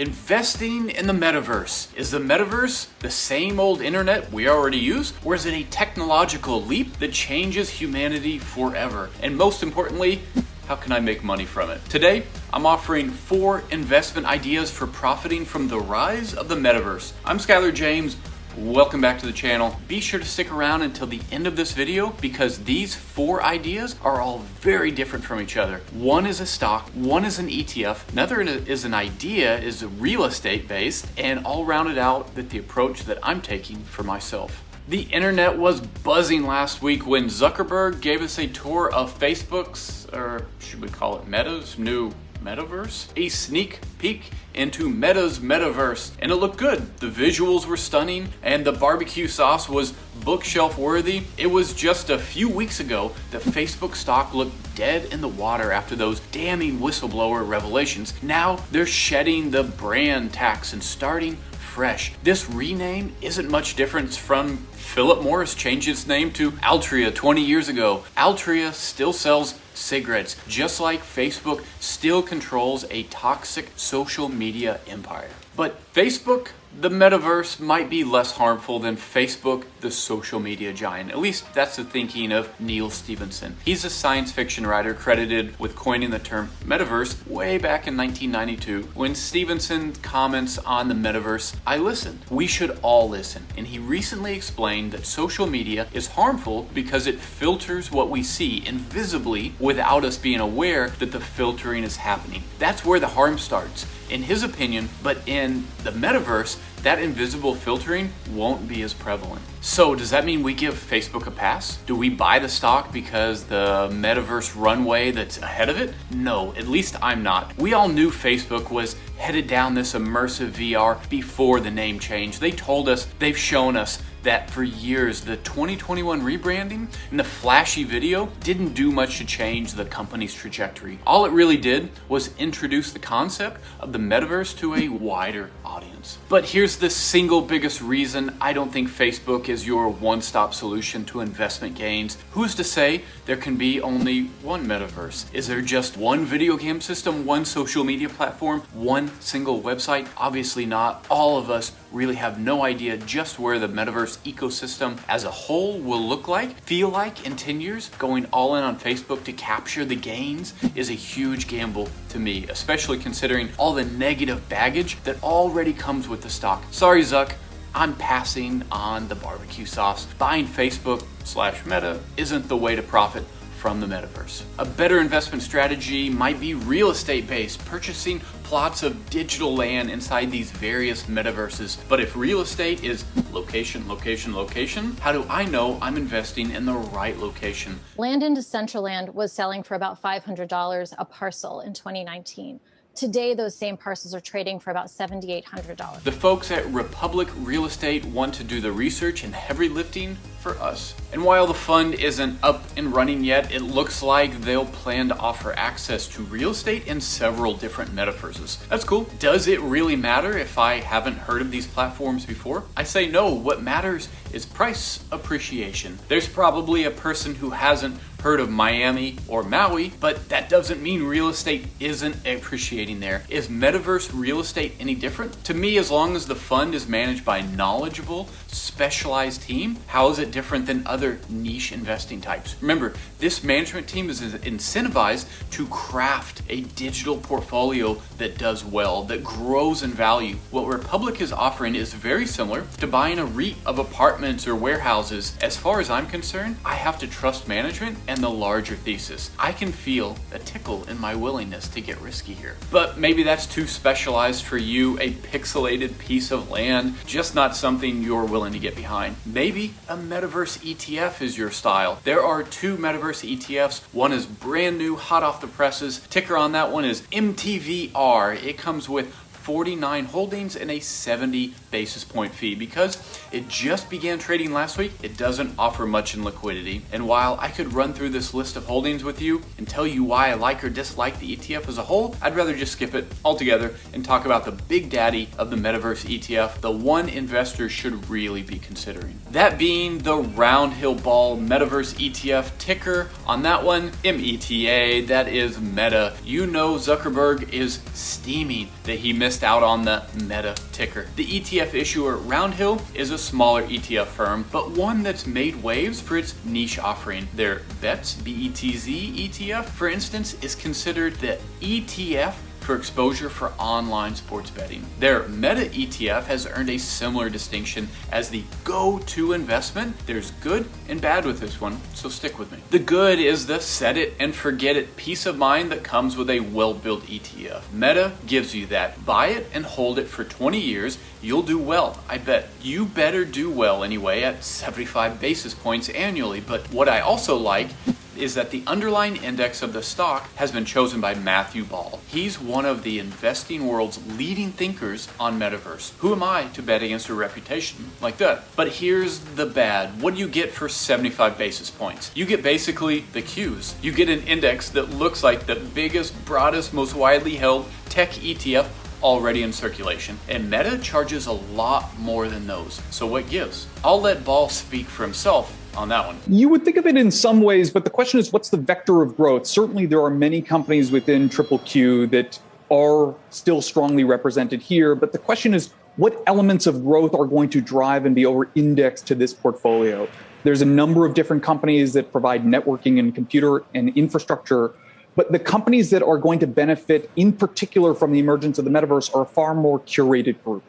Investing in the metaverse. Is the metaverse the same old internet we already use, or is it a technological leap that changes humanity forever? And most importantly, how can I make money from it? Today, I'm offering 4 investment ideas for profiting from the rise of the metaverse. I'm Skylar James. Welcome back to the channel. Be sure to stick around until the end of this video because these 4 ideas are all very different from each other. One is a stock, one is an ETF, another is an idea, is real estate based, and all rounded out with the approach that I'm taking for myself. The internet was buzzing last week when Zuckerberg gave us a tour of Facebook's, or should we call it Meta's, new metaverse? A sneak peek into Meta's metaverse, and it looked good. The visuals were stunning and the barbecue sauce was bookshelf worthy. It was just a few weeks ago that Facebook stock looked dead in the water after those damning whistleblower revelations. Now they're shedding the brand tax and starting fresh. This rename isn't much different from Philip Morris changed its name to Altria 20 years ago. Altria still sells cigarettes, just like Facebook still controls a toxic social media empire. But Facebook, the metaverse, might be less harmful than Facebook, the social media giant. At least that's the thinking of Neal Stephenson. He's a science fiction writer credited with coining the term metaverse way back in 1992. When Stephenson comments on the metaverse, I listened. We should all listen. And he recently explained that social media is harmful because it filters what we see invisibly without us being aware that the filtering is happening. That's where the harm starts, in his opinion, but in the metaverse, that invisible filtering won't be as prevalent. So does that mean we give Facebook a pass? Do we buy the stock because the metaverse runway that's ahead of it? No, at least I'm not. We all knew Facebook was headed down this immersive VR before the name change. They told us, they've shown us that for years the 2021 rebranding and the flashy video didn't do much to change the company's trajectory. All it really did was introduce the concept of the metaverse to a wider audience. But here's the single biggest reason I don't think Facebook is your one-stop solution to investment gains. Who's to say there can be only one metaverse? Is there just one video game system, one social media platform, one single website? Obviously not. All of us really have no idea just where the metaverse ecosystem as a whole will look like, feel like in 10 years. Going all in on Facebook to capture the gains is a huge gamble to me, especially considering all the negative baggage that already comes with the stock. Sorry, Zuck, I'm passing on the barbecue sauce. Buying Facebook/Meta isn't the way to profit from the metaverse. A better investment strategy might be real estate based, purchasing plots of digital land inside these various metaverses. But if real estate is location, location, location, how do I know I'm investing in the right location? Land in Decentraland was selling for about $500 a parcel in 2019. Today, those same parcels are trading for about $7,800. The folks at Republic Real Estate want to do the research and heavy lifting for us. And while the fund isn't up and running yet, it looks like they'll plan to offer access to real estate in several different metaverses. That's cool. Does it really matter if I haven't heard of these platforms before? I say no. What matters is price appreciation. There's probably a person who hasn't heard of Miami or Maui, but that doesn't mean real estate isn't appreciating there. Is metaverse real estate any different? To me, as long as the fund is managed by a knowledgeable, specialized team, how is it different than other niche investing types? Remember, this management team is incentivized to craft a digital portfolio that does well, that grows in value. What Republic is offering is very similar to buying a REIT of apartments or warehouses. As far as I'm concerned, I have to trust management and the larger thesis. I can feel a tickle in my willingness to get risky here. But maybe that's too specialized for you, a pixelated piece of land, just not something you're willing to get behind. Maybe a Metaverse ETF is your style. There are 2 Metaverse ETFs. One is brand new, hot off the presses. Ticker on that one is MTVR. It comes with 49 holdings and a 70 basis point fee. Because it just began trading last week, it doesn't offer much in liquidity. And while I could run through this list of holdings with you and tell you why I like or dislike the ETF as a whole, I'd rather just skip it altogether and talk about the big daddy of the Metaverse ETF, the one investors should really be considering. That being the Roundhill Ball Metaverse ETF. Ticker on that one, META, that is Meta. You know Zuckerberg is steaming that he missed missed out on the Meta ticker. The ETF issuer Roundhill is a smaller ETF firm, but one that's made waves for its niche offering. Their BETZ, B-E-T-Z ETF, for instance, is considered the ETF for exposure for online sports betting. Their Meta ETF has earned a similar distinction as the go-to investment. There's good and bad with this one, so stick with me. The good is the set it and forget it peace of mind that comes with a well-built ETF. Meta gives you that. Buy it and hold it for 20 years. You'll do well, I bet. You better do well anyway at 75 basis points annually. But what I also like is that the underlying index of the stock has been chosen by Matthew Ball. He's one of the investing world's leading thinkers on Metaverse. Who am I to bet against a reputation like that? But here's the bad. What do you get for 75 basis points? You get basically the Qs. You get an index that looks like the biggest, broadest, most widely held tech ETF already in circulation. And Meta charges a lot more than those. So what gives? I'll let Ball speak for himself on that one. You would think of it in some ways, but the question is, what's the vector of growth? Certainly, there are many companies within Triple Q that are still strongly represented here, but the question is, what elements of growth are going to drive and be over-indexed to this portfolio? There's a number of different companies that provide networking and computer and infrastructure, but the companies that are going to benefit in particular from the emergence of the metaverse are a far more curated group.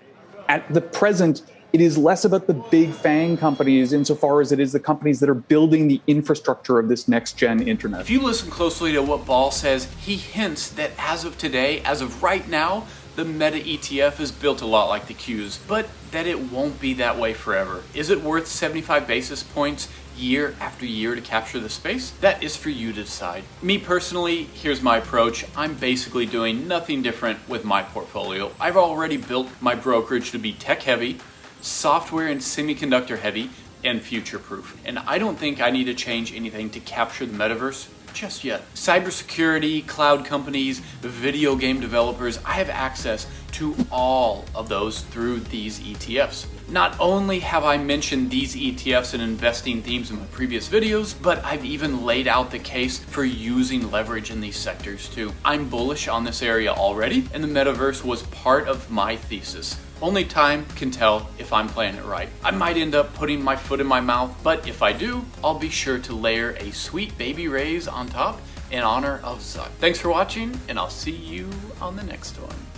At the present, it is less about the big FANG companies insofar as it is the companies that are building the infrastructure of this next-gen internet. If you listen closely to what Ball says, he hints that as of today, as of right now, the Meta ETF is built a lot like the Qs, but that it won't be that way forever. Is it worth 75 basis points year after year to capture the space? That is for you to decide. Me personally, here's my approach. I'm basically doing nothing different with my portfolio. I've already built my brokerage to be tech-heavy, software and semiconductor heavy, and future proof. And I don't think I need to change anything to capture the metaverse just yet. Cybersecurity, cloud companies, video game developers, I have access to all of those through these ETFs. Not only have I mentioned these ETFs and investing themes in my previous videos, but I've even laid out the case for using leverage in these sectors too. I'm bullish on this area already, and the metaverse was part of my thesis. Only time can tell if I'm playing it right. I might end up putting my foot in my mouth, but if I do, I'll be sure to layer a sweet baby raise on top in honor of Zuck. Thanks for watching, and I'll see you on the next one.